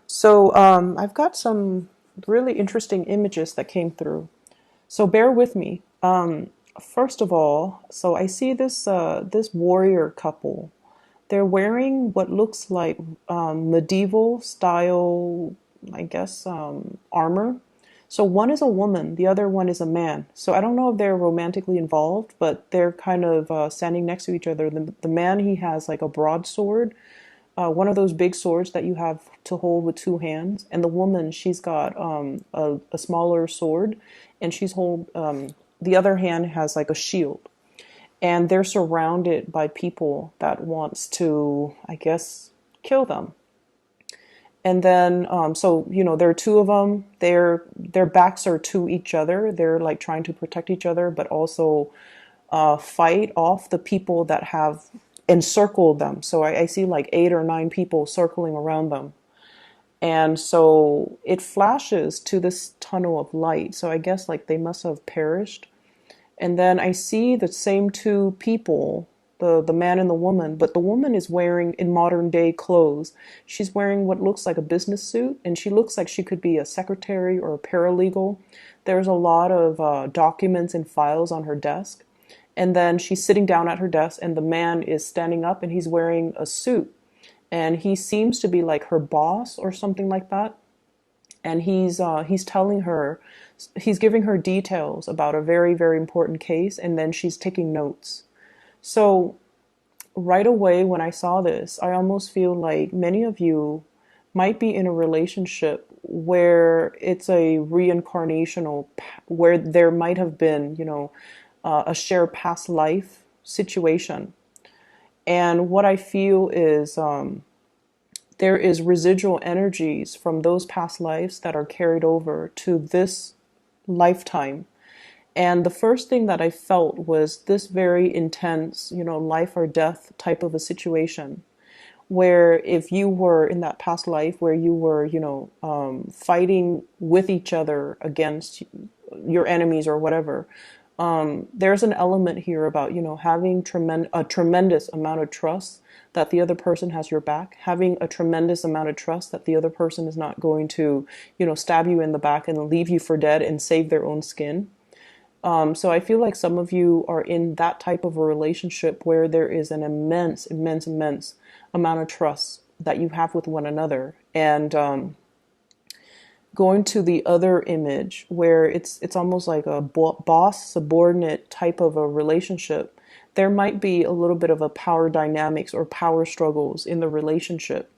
I've got some really interesting images that came through. So bear with me. First of all, so I see this warrior couple. They're wearing what looks like medieval style, I guess, armor. So one is a woman, the other one is a man. So I don't know if they're romantically involved, but they're kind of standing next to each other. The man, he has like a broadsword, one of those big swords that you have to hold with two hands. And the woman, she's got a smaller sword, and the other hand has like a shield. And they're surrounded by people that wants to, I guess, kill them. And then, there are two of them. Their backs are to each other. They're like trying to protect each other, but also fight off the people that have encircled them. So I see like 8 or 9 people circling around them. And so it flashes to this tunnel of light. So I guess like they must have perished. And then I see the same two people, the man and the woman, but the woman is wearing in modern day clothes. She's wearing what looks like a business suit, and she looks like she could be a secretary or a paralegal. There's a lot of documents and files on her desk. And then she's sitting down at her desk, and the man is standing up, and he's wearing a suit. And he seems to be like her boss or something like that. And he's telling her, he's giving her details about a very, very important case, and then she's taking notes. So right away when I saw this, I almost feel like many of you might be in a relationship where it's a reincarnational, where there might have been, a shared past life situation. And what I feel is there is residual energies from those past lives that are carried over to this lifetime. And the first thing that I felt was this very intense, life or death type of a situation, where if you were in that past life where you were, fighting with each other against your enemies or whatever, there's an element here about, having a tremendous amount of trust that the other person has your back, having a tremendous amount of trust that the other person is not going to, stab you in the back and leave you for dead and save their own skin. So I feel like some of you are in that type of a relationship where there is an immense, immense, immense amount of trust that you have with one another. And going to the other image where it's almost like a boss subordinate type of a relationship, there might be a little bit of a power dynamics or power struggles in the relationship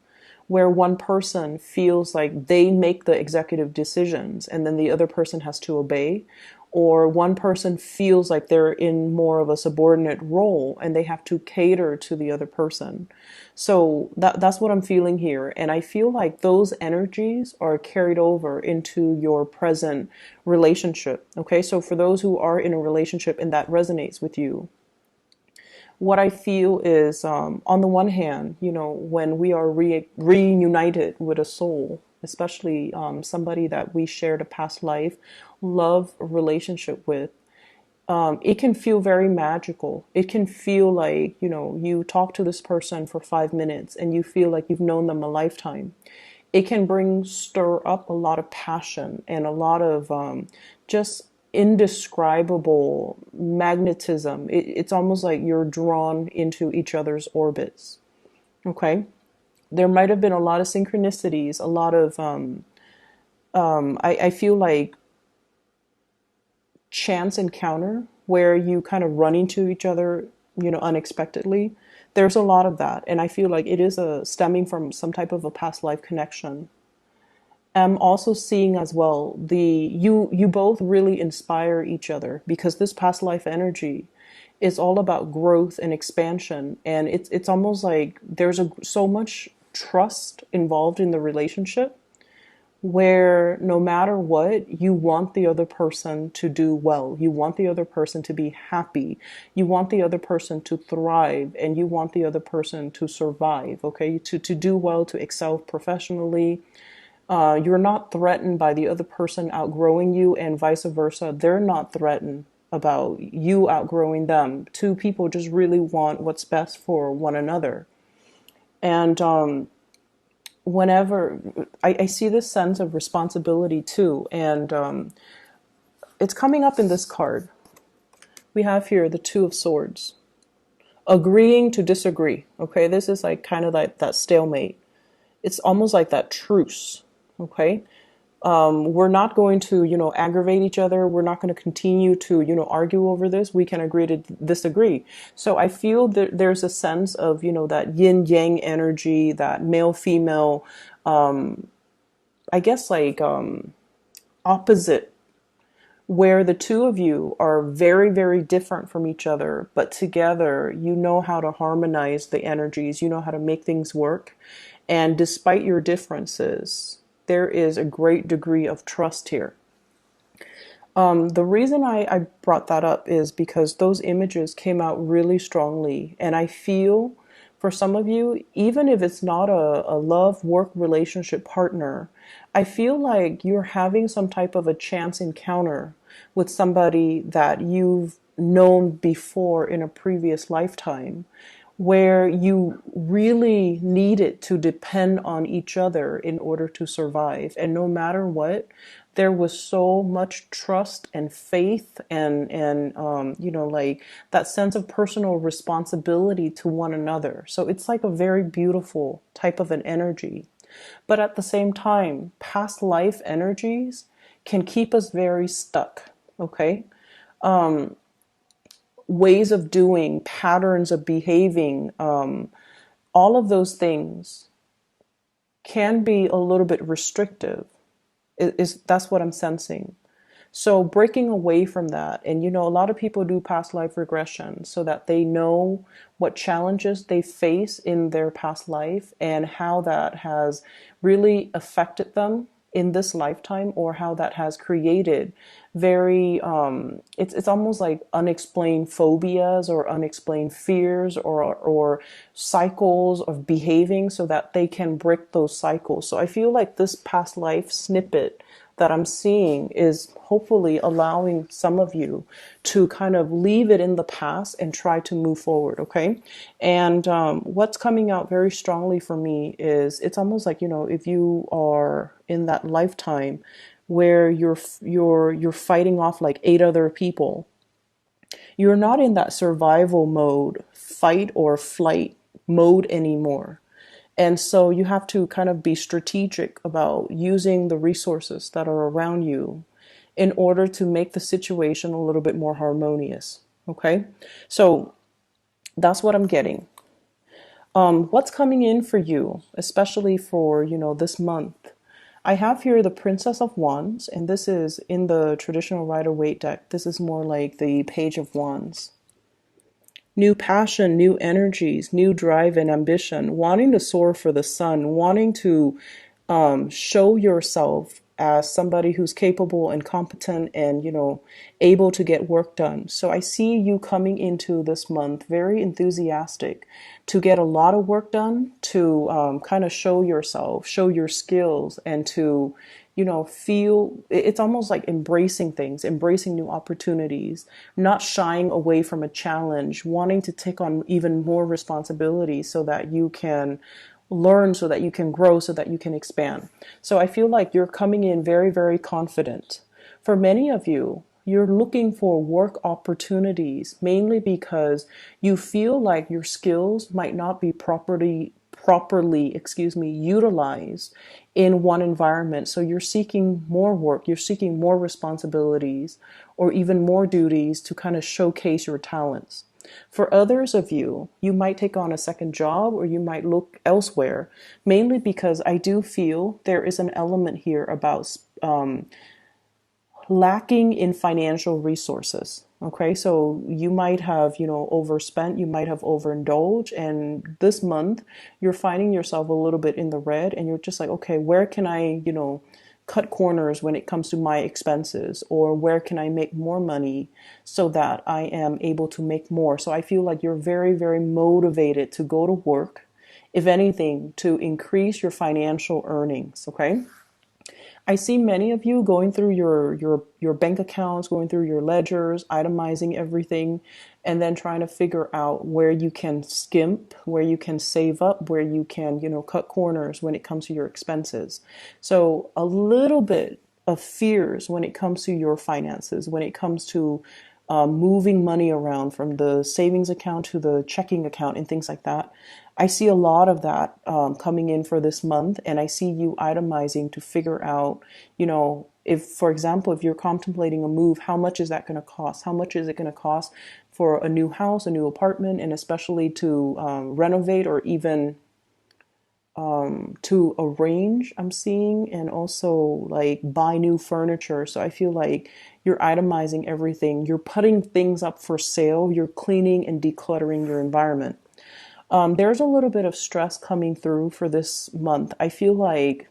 where one person feels like they make the executive decisions and then the other person has to obey, or one person feels like they're in more of a subordinate role and they have to cater to the other person. So that's what I'm feeling here. And I feel like those energies are carried over into your present relationship. Okay, so for those who are in a relationship and that resonates with you, what I feel is, on the one hand, when we are reunited with a soul, especially somebody that we shared a past life, love relationship with, it can feel very magical. It can feel like, you talk to this person for 5 minutes and you feel like you've known them a lifetime. It can stir up a lot of passion and a lot of just indescribable magnetism. It's almost like you're drawn into each other's orbits. Okay. There might have been a lot of synchronicities, a lot of, I feel like chance encounter where you kind of run into each other, unexpectedly. There's a lot of that. And I feel like it is stemming from some type of a past life connection. I'm also seeing as well you both really inspire each other because this past life energy is all about growth and expansion, and it's almost like there's so much trust involved in the relationship where no matter what, you want the other person to do well. You want the other person to be happy. You want the other person to thrive, and you want the other person to survive, okay? To do well, to excel professionally. You're not threatened by the other person outgrowing you, and vice versa. They're not threatened about you outgrowing them. Two people just really want what's best for one another. And whenever I see this sense of responsibility too, and it's coming up in this card. We have here the Two of Swords, agreeing to disagree. Okay, this is like kind of like that stalemate. It's almost like that truce. Okay, we're not going to, aggravate each other. We're not going to continue to, argue over this. We can agree to disagree. So I feel that there's a sense of, that yin yang energy, that male female, I guess like opposite, where the two of you are very, very different from each other, but together you know how to harmonize the energies, you know how to make things work. And despite your differences, there is a great degree of trust here. The reason I brought that up is because those images came out really strongly. And I feel for some of you, even if it's not a love, work, relationship partner, I feel like you're having some type of a chance encounter with somebody that you've known before in a previous lifetime, where you really needed to depend on each other in order to survive. And no matter what, there was so much trust and faith and like that sense of personal responsibility to one another. So it's like a very beautiful type of an energy. But at the same time, past life energies can keep us very stuck, okay? Ways of doing, patterns of behaving, all of those things can be a little bit restrictive. That's what I'm sensing. So breaking away from that, and a lot of people do past life regression so that they know what challenges they face in their past life and how that has really affected them in this lifetime, or how that has created very it's almost like unexplained phobias or unexplained fears or cycles of behaving, so that they can break those cycles. So I feel like this past life snippet that I'm seeing is hopefully allowing some of you to kind of leave it in the past and try to move forward, okay? And what's coming out very strongly for me is it's almost like, if you are in that lifetime where you're fighting off like 8 other people, you're not in that survival mode, fight or flight mode anymore. And so you have to kind of be strategic about using the resources that are around you in order to make the situation a little bit more harmonious. Okay, so that's what I'm getting. What's coming in for you, especially for, this month? I have here the Princess of Wands, and this is in the traditional Rider-Waite deck. This is more like the Page of Wands. New passion, new energies, new drive and ambition, wanting to soar for the sun, wanting to show yourself as somebody who's capable and competent and, able to get work done. So I see you coming into this month very enthusiastic to get a lot of work done, to kind of show yourself, show your skills, and to, feel it's almost like embracing things, embracing new opportunities, not shying away from a challenge, wanting to take on even more responsibility so that you can learn, so that you can grow, so that you can expand. So I feel like you're coming in very, very confident. For many of you, you're looking for work opportunities, mainly because you feel like your skills might not be properly utilized in one environment. So you're seeking more work, you're seeking more responsibilities, or even more duties to kind of showcase your talents. For others of you, you might take on a second job, or you might look elsewhere, mainly because I do feel there is an element here about lacking in financial resources. Okay, so you might have, overspent, you might have overindulged, and this month you're finding yourself a little bit in the red, and you're just like, okay, where can I, cut corners when it comes to my expenses, or where can I make more money so that I am able to make more? So I feel like you're very, very motivated to go to work, if anything, to increase your financial earnings. Okay. I see many of you going through your bank accounts, going through your ledgers, itemizing everything, and then trying to figure out where you can skimp, where you can save up, where you can, cut corners when it comes to your expenses. So a little bit of fears when it comes to your finances, when it comes to moving money around from the savings account to the checking account and things like that. I see a lot of that coming in for this month, and I see you itemizing to figure out, if, for example, if you're contemplating a move, how much is that going to cost? How much is it going to cost for a new house, a new apartment, and especially to renovate or even to arrange, I'm seeing, and also like buy new furniture. So I feel like you're itemizing everything, you're putting things up for sale, you're cleaning and decluttering your environment. There's a little bit of stress coming through for this month. I feel like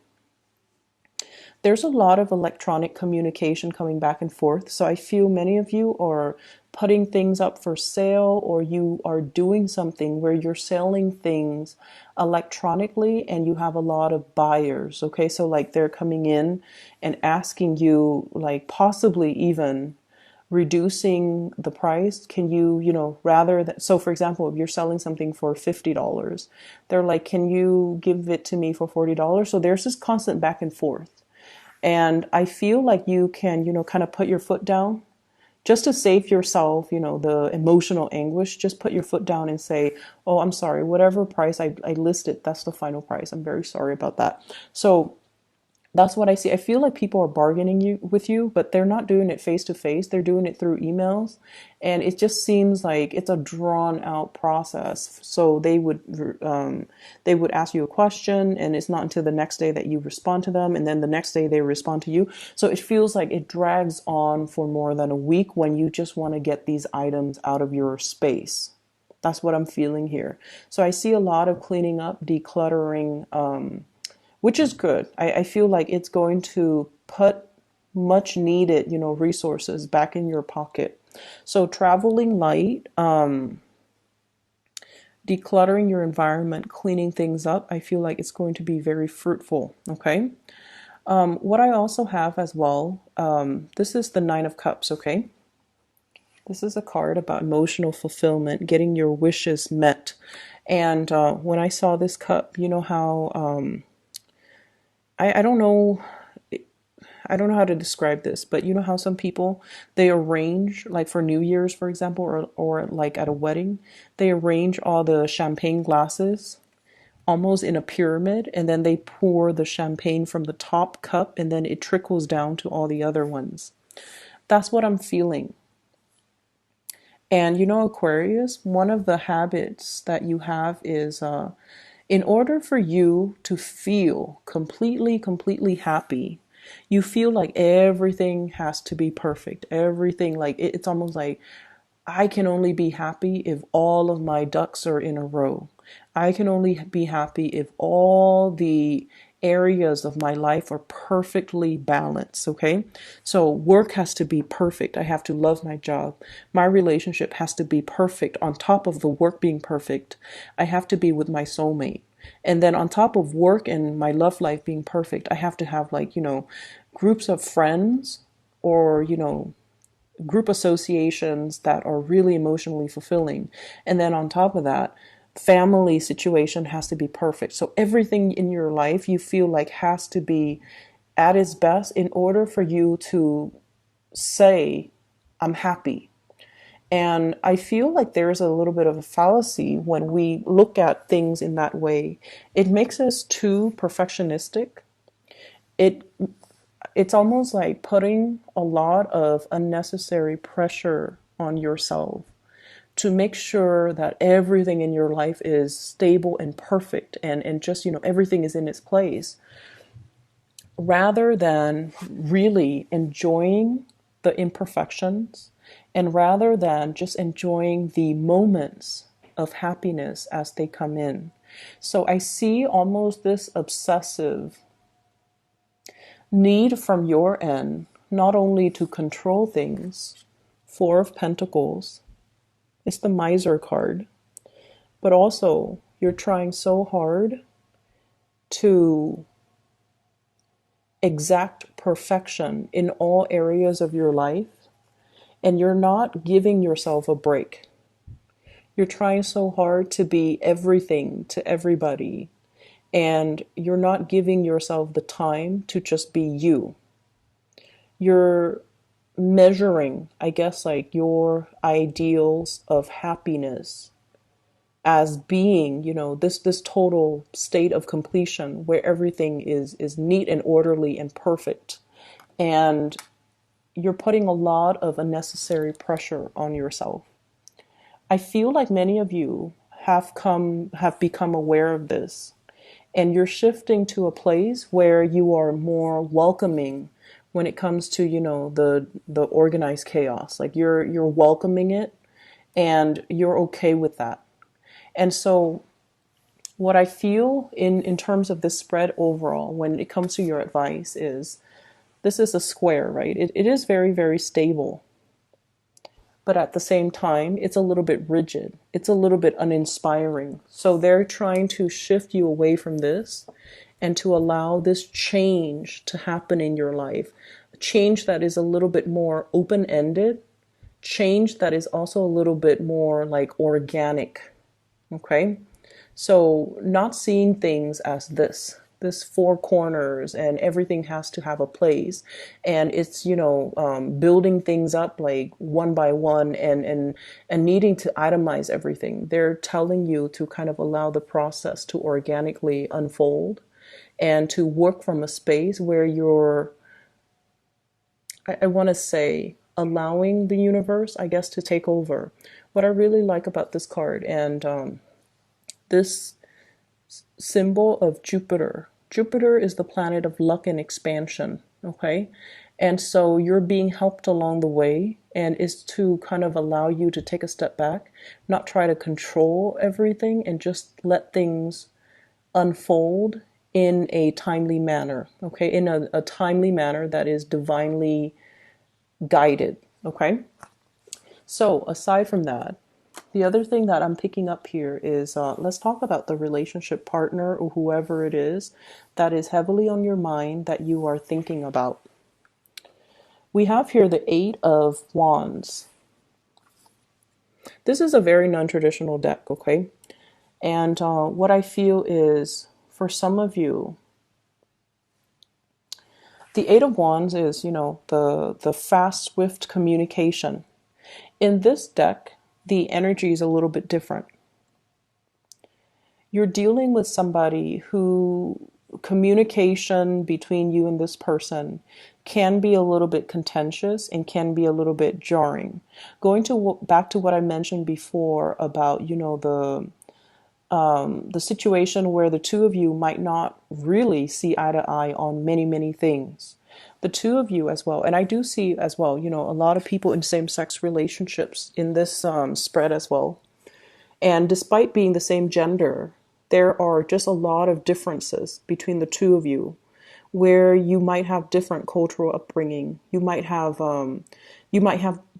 there's a lot of electronic communication coming back and forth. So I feel many of you are putting things up for sale, or you are doing something where you're selling things electronically and you have a lot of buyers. Okay. So like they're coming in and asking you, like possibly even reducing the price. Can you, rather than, so for example, if you're selling something for $50, they're like, can you give it to me for $40? So there's this constant back and forth. And I feel like you can, kind of put your foot down just to save yourself, the emotional anguish. Just put your foot down and say, oh, I'm sorry, whatever price I listed, that's the final price. I'm very sorry about that. So that's what I see. I feel like people are bargaining with you, but they're not doing it face to face. They're doing it through emails. And it just seems like it's a drawn out process. So they would ask you a question, and it's not until the next day that you respond to them. And then the next day they respond to you. So it feels like it drags on for more than a week when you just want to get these items out of your space. That's what I'm feeling here. So I see a lot of cleaning up, decluttering, which is good. I feel like it's going to put much needed, resources back in your pocket. So traveling light, decluttering your environment, cleaning things up, I feel like it's going to be very fruitful. Okay. What I also have as well, this is the Nine of Cups. Okay. This is a card about emotional fulfillment, getting your wishes met. And when I saw this cup, you know how I don't know. I don't know how to describe this, but you know how some people, they arrange, like for New Year's, for example, or like at a wedding, they arrange all the champagne glasses almost in a pyramid, and then they pour the champagne from the top cup, and then it trickles down to all the other ones. That's what I'm feeling. And Aquarius, one of the habits that you have is in order for you to feel completely happy, you feel like everything has to be perfect. Everything, like it's almost like I can only be happy if all of my ducks are in a row. I can only be happy if all the areas of my life are perfectly balanced. Okay. So work has to be perfect. I have to love my job. My relationship has to be perfect. On top of the work being perfect, I have to be with my soulmate. And then on top of work and my love life being perfect, I have to have like, groups of friends or, group associations that are really emotionally fulfilling. And then on top of that, family situation has to be perfect. So everything in your life you feel like has to be at its best in order for you to say, I'm happy. And I feel like there's a little bit of a fallacy when we look at things in that way. It makes us too perfectionistic. It it's almost like putting a lot of unnecessary pressure on yourself to make sure that everything in your life is stable and perfect, and just, everything is in its place, rather than really enjoying the imperfections, and rather than just enjoying the moments of happiness as they come in. So I see almost this obsessive need from your end, not only to control things, Four of Pentacles, it's the Miser card, but also you're trying so hard to exact perfection in all areas of your life, and you're not giving yourself a break. You're trying so hard to be everything to everybody, and you're not giving yourself the time to just be you. You're measuring, I guess, like your ideals of happiness as being, this total state of completion where everything is neat and orderly and perfect. And you're putting a lot of unnecessary pressure on yourself. I feel like many of you have become aware of this, and you're shifting to a place where you are more welcoming when it comes to, the organized chaos. Like you're welcoming it, and you're okay with that. And so what I feel in terms of this spread overall, when it comes to your advice, is this is a square, right? It is very, very stable. But at the same time, it's a little bit rigid. It's a little bit uninspiring. So they're trying to shift you away from this and to allow this change to happen in your life. A change that is a little bit more open-ended, change that is also a little bit more like organic. Okay? So not seeing things as this four corners and everything has to have a place, and it's building things up like one by one, and needing to itemize everything. They're telling you to kind of allow the process to organically unfold and to work from a space where you're, I want to say, allowing the universe, I guess, to take over. What I really like about this card, and this symbol of Jupiter. Jupiter is the planet of luck and expansion, okay? And so you're being helped along the way, and is to kind of allow you to take a step back, not try to control everything, and just let things unfold in a timely manner, okay? In a timely manner that is divinely guided, okay? So aside from that, the other thing that I'm picking up here is let's talk about the relationship partner or whoever it is that is heavily on your mind that you are thinking about. We have here the Eight of Wands. This is a very non-traditional deck, okay? And what I feel is, for some of you, the Eight of Wands is, the fast, swift communication. In this deck, the energy is a little bit different. You're dealing with somebody who communication between you and this person can be a little bit contentious and can be a little bit jarring. Going to back to what I mentioned before about, the situation where the two of you might not really see eye to eye on many, many things. The two of you as well, and I do see as well, a lot of people in same-sex relationships in this spread as well. And despite being the same gender, there are just a lot of differences between the two of you, where you might have different cultural upbringing. You might have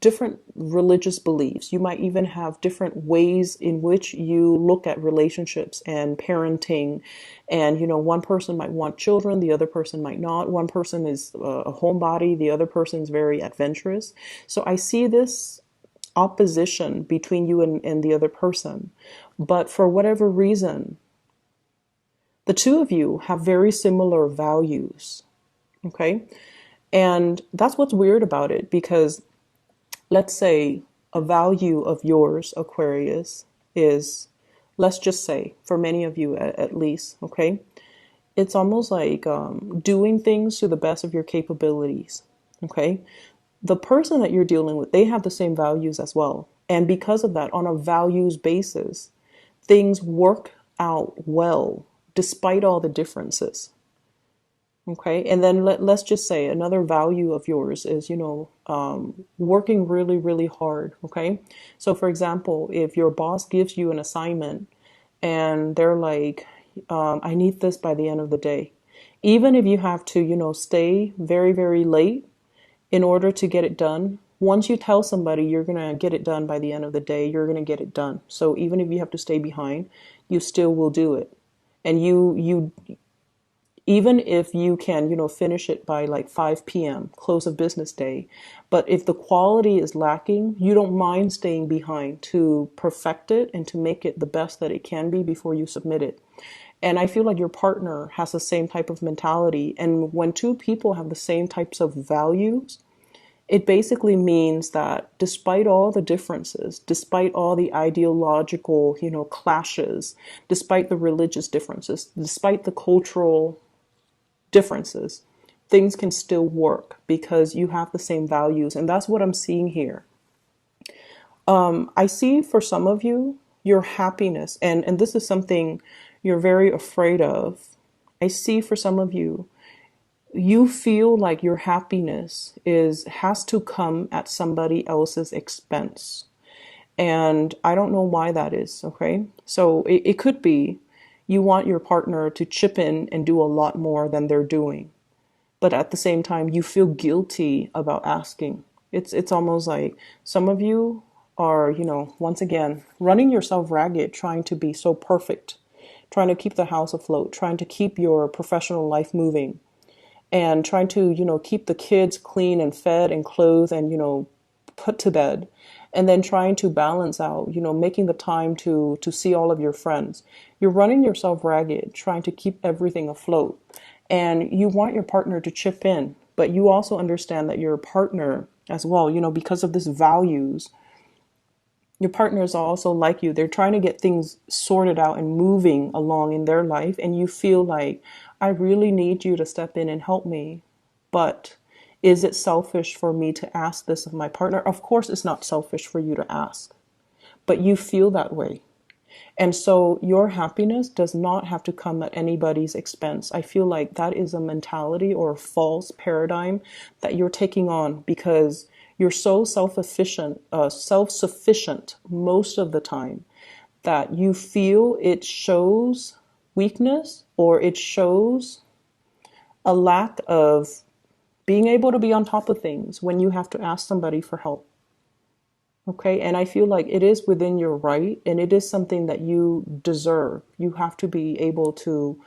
different religious beliefs. You might even have different ways in which you look at relationships and parenting. And, one person might want children, the other person might not. One person is a homebody, the other person is very adventurous. So I see this opposition between you and the other person. But for whatever reason, the two of you have very similar values. Okay? And that's what's weird about it, because let's say a value of yours, Aquarius, is, let's just say, for many of you at least, okay, it's almost like doing things to the best of your capabilities, okay? The person that you're dealing with, they have the same values as well. And because of that, on a values basis, things work out well, despite all the differences. Okay, and then let's just say another value of yours is, working really, really hard. Okay, so for example, if your boss gives you an assignment and they're like, I need this by the end of the day, even if you have to, stay very, very late in order to get it done, once you tell somebody you're going to get it done by the end of the day, you're going to get it done. So even if you have to stay behind, you still will do it. And even if you can, finish it by like 5 p.m., close of business day. But if the quality is lacking, you don't mind staying behind to perfect it and to make it the best that it can be before you submit it. And I feel like your partner has the same type of mentality. And when two people have the same types of values, it basically means that despite all the differences, despite all the ideological, clashes, despite the religious differences, despite the cultural differences, things can still work because you have the same values. And that's what I'm seeing here. I see for some of you, your happiness, and this is something you're very afraid of. I see for some of you, you feel like your happiness has to come at somebody else's expense. And I don't know why that is, okay? So it could be you want your partner to chip in and do a lot more than they're doing. But at the same time, you feel guilty about asking. It's almost like some of you are, once again, running yourself ragged, trying to be so perfect, trying to keep the house afloat, trying to keep your professional life moving, and trying to, keep the kids clean and fed and clothed and, put to bed. And then trying to balance out, making the time to see all of your friends. You're running yourself ragged, trying to keep everything afloat. And you want your partner to chip in, but you also understand that your partner as well, because of this values, your partners are also like you. They're trying to get things sorted out and moving along in their life. And you feel like, I really need you to step in and help me. But is it selfish for me to ask this of my partner? Of course, it's not selfish for you to ask, but you feel that way. And so your happiness does not have to come at anybody's expense. I feel like that is a mentality or a false paradigm that you're taking on because you're so self-sufficient most of the time that you feel it shows weakness or it shows a lack of being able to be on top of things when you have to ask somebody for help. Okay, and I feel like it is within your right and it is something that you deserve. You have to be able to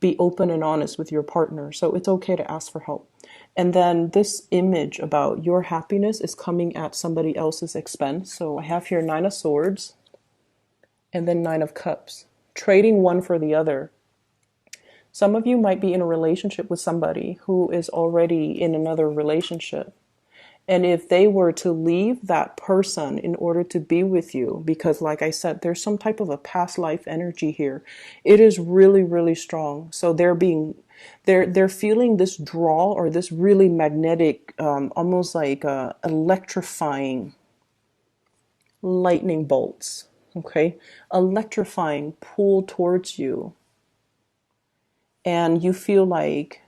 be open and honest with your partner. So it's okay to ask for help. And then this image about your happiness is coming at somebody else's expense. So I have here 9 of Swords and then 9 of Cups, trading one for the other. Some of you might be in a relationship with somebody who is already in another relationship. And if they were to leave that person in order to be with you, because like I said, there's some type of a past life energy here. It is really, really strong. So they're feeling this draw or this really magnetic, almost like electrifying lightning bolts. Okay. Electrifying pull towards you. And you feel like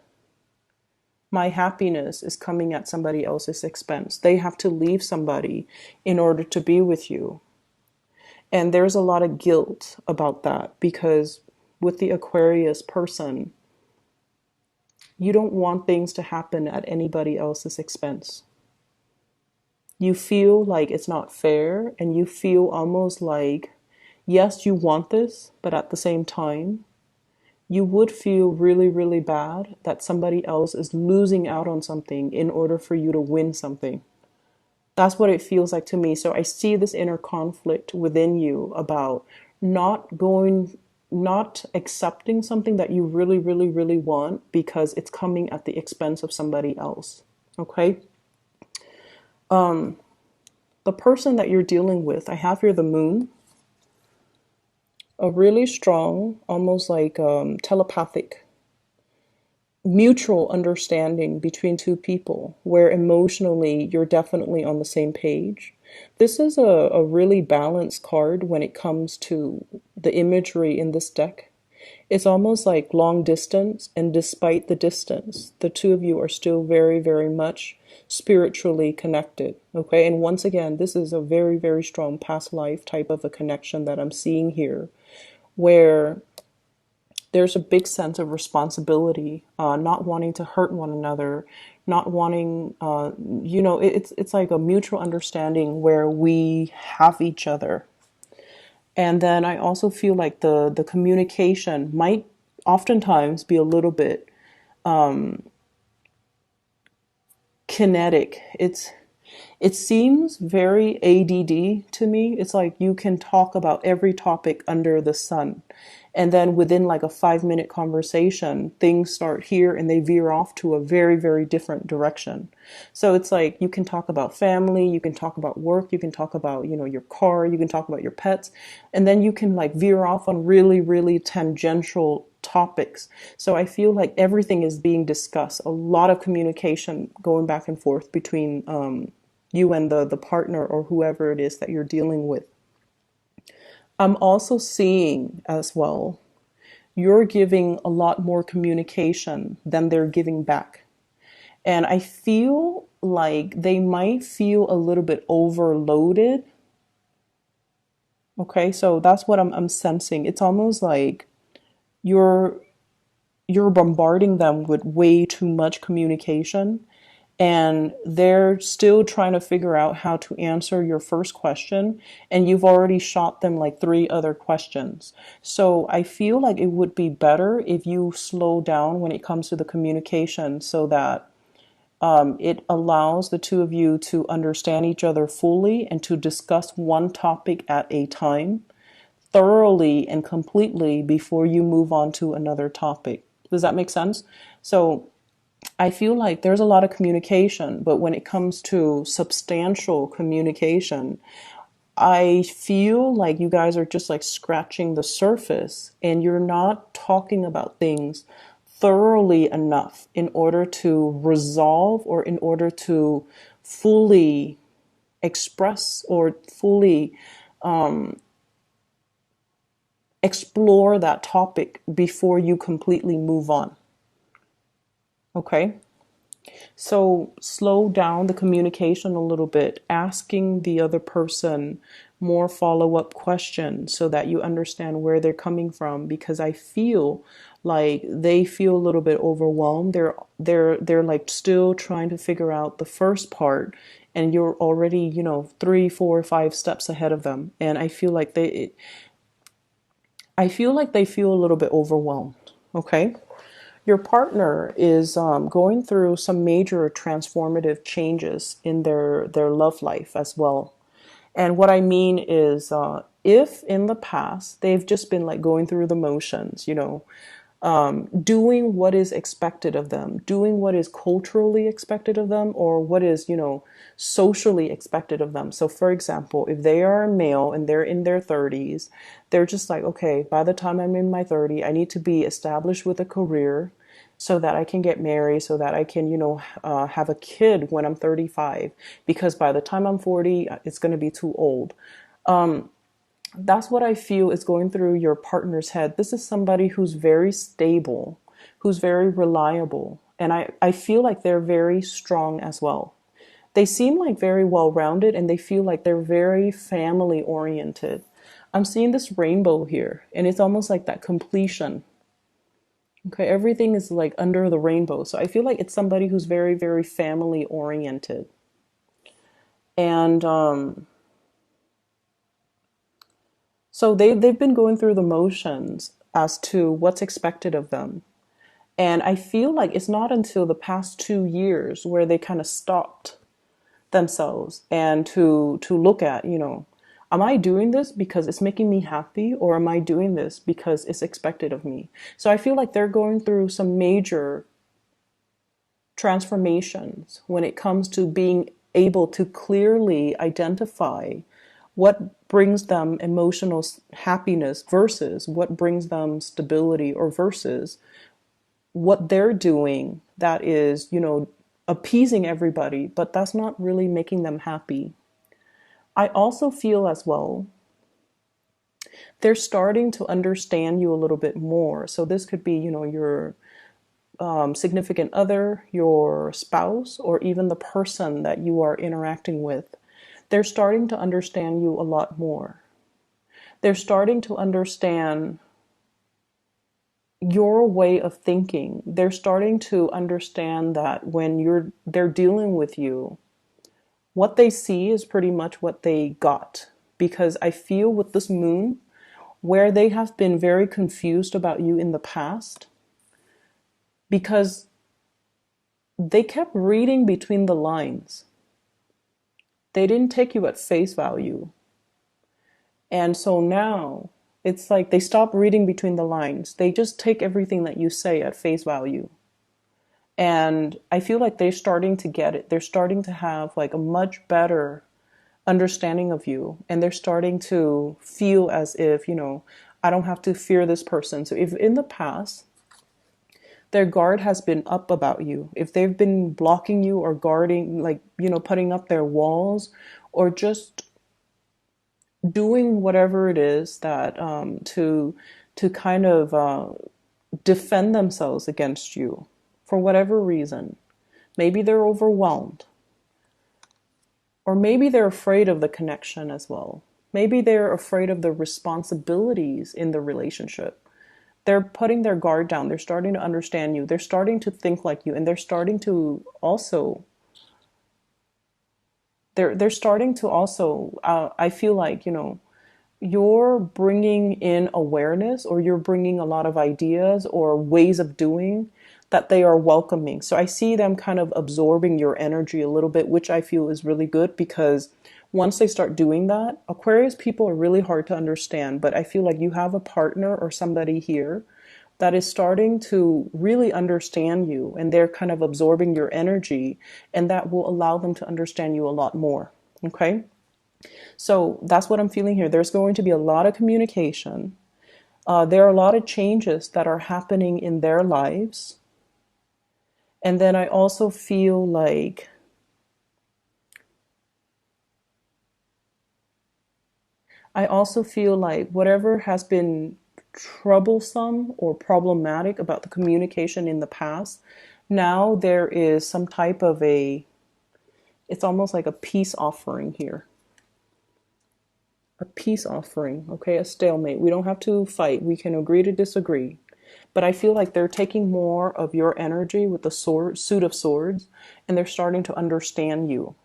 my happiness is coming at somebody else's expense. They have to leave somebody in order to be with you. And there's a lot of guilt about that because with the Aquarius person, you don't want things to happen at anybody else's expense. You feel like it's not fair and you feel almost like, yes, you want this, but at the same time, you would feel really, really bad that somebody else is losing out on something in order for you to win something. That's what it feels like to me. So I see this inner conflict within you about not accepting something that you really, really, really want because it's coming at the expense of somebody else. Okay? The person that you're dealing with, I have here the Moon. A really strong, almost like telepathic, mutual understanding between two people where emotionally you're definitely on the same page. This is a really balanced card when it comes to the imagery in this deck. It's almost like long distance, and despite the distance, the two of you are still very, very much spiritually connected. Okay, and once again, this is a very, very strong past life type of a connection that I'm seeing here, where there's a big sense of responsibility, not wanting to hurt one another, not wanting, it's like a mutual understanding where we have each other. And then I also feel like the communication might oftentimes be a little bit kinetic. It seems very ADD to me. It's like you can talk about every topic under the sun. And then within like a 5 minute conversation, things start here and they veer off to a very, very different direction. So it's like you can talk about family, you can talk about work, you can talk about, your car, you can talk about your pets, and then you can like veer off on really, really tangential topics. So I feel like everything is being discussed, a lot of communication going back and forth between you and the partner or whoever it is that you're dealing with. I'm also seeing as well, you're giving a lot more communication than they're giving back. And I feel like they might feel a little bit overloaded. Okay, so that's what I'm sensing. It's almost like you're you're bombarding them with way too much communication, and they're still trying to figure out how to answer your first question, and you've already shot them like three other questions. So I feel like it would be better if you slow down when it comes to the communication, so that it allows the two of you to understand each other fully and to discuss one topic at a time, thoroughly and completely, before you move on to another topic. Does that make sense? So I feel like there's a lot of communication, but when it comes to substantial communication, I feel like you guys are just like scratching the surface and you're not talking about things thoroughly enough in order to resolve, or in order to fully express or fully explore that topic before you completely move on. Okay? So slow down the communication a little bit, asking the other person more follow-up questions so that you understand where they're coming from, because I feel like they feel a little bit overwhelmed. They're like still trying to figure out the first part, and you're already, 3, 4, 5 steps ahead of them. And I feel like they feel a little bit overwhelmed. Okay? Your partner is going through some major transformative changes in their love life as well. And what I mean is, if in the past they've just been like going through the motions, doing what is expected of them, doing what is culturally expected of them, or what is, socially expected of them. So, for example, if they are a male and they're in their 30s, they're just like, okay, by the time I'm in my 30s, I need to be established with a career so that I can get married, so that I can, have a kid when I'm 35, because by the time I'm 40, it's going to be too old. That's what I feel is going through your partner's head. This is somebody who's very stable, who's very reliable. And I feel like they're very strong as well. They seem like very well rounded, and they feel like they're very family oriented. I'm seeing this rainbow here, and it's almost like that completion. Okay, everything is like under the rainbow. So I feel like it's somebody who's very, very family oriented. And so they've been going through the motions as to what's expected of them. And I feel like it's not until the past 2 years where they kind of stopped themselves and to look at, am I doing this because it's making me happy, or am I doing this because it's expected of me? So I feel like they're going through some major transformations when it comes to being able to clearly identify what brings them emotional happiness versus what brings them stability, or versus what they're doing that is, appeasing everybody, but that's not really making them happy. I also feel as well, they're starting to understand you a little bit more. So this could be, your significant other, your spouse, or even the person that you are interacting with. They're starting to understand you a lot more. They're starting to understand your way of thinking. They're starting to understand that when they're dealing with you, what they see is pretty much what they got. Because I feel with this moon, where they have been very confused about you in the past, because they kept reading between the lines. They didn't take you at face value. And so now it's like they stop reading between the lines. They just take everything that you say at face value. And I feel like they're starting to get it. They're starting to have like a much better understanding of you. And they're starting to feel as if, I don't have to fear this person. So if in the past, their guard has been up about you, if they've been blocking you or guarding, like, putting up their walls or just doing whatever it is that to kind of defend themselves against you for whatever reason. Maybe they're overwhelmed, or maybe they're afraid of the connection as well. Maybe they're afraid of the responsibilities in the relationship. They're putting their guard down. They're starting to understand you. They're starting to think like you, and they're starting to also I feel like, you're bringing in awareness, or you're bringing a lot of ideas or ways of doing that they are welcoming. So I see them kind of absorbing your energy a little bit, which I feel is really good, because once they start doing that, Aquarius people are really hard to understand, but I feel like you have a partner or somebody here that is starting to really understand you, and they're kind of absorbing your energy, and that will allow them to understand you a lot more. Okay? So that's what I'm feeling here. There's going to be a lot of communication. There are a lot of changes that are happening in their lives. And then I also feel like whatever has been troublesome or problematic about the communication in the past, now there is some type of it's almost like a peace offering here. A peace offering, okay? A stalemate. We don't have to fight. We can agree to disagree. But I feel like they're taking more of your energy with the suit of swords, and they're starting to understand you.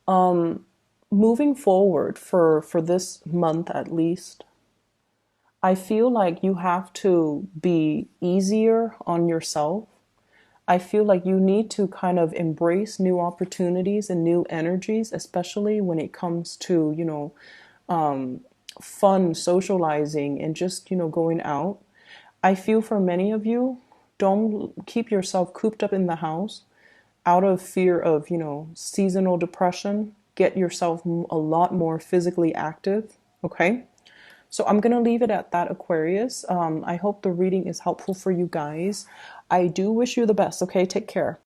Moving forward for this month at least, I feel like you have to be easier on yourself. I feel like you need to kind of embrace new opportunities and new energies, especially when it comes to, fun, socializing, and just, going out. I feel for many of you, don't keep yourself cooped up in the house out of fear of, seasonal depression. Get yourself a lot more physically active, okay? So I'm going to leave it at that, Aquarius. I hope the reading is helpful for you guys. I do wish you the best, okay? Take care.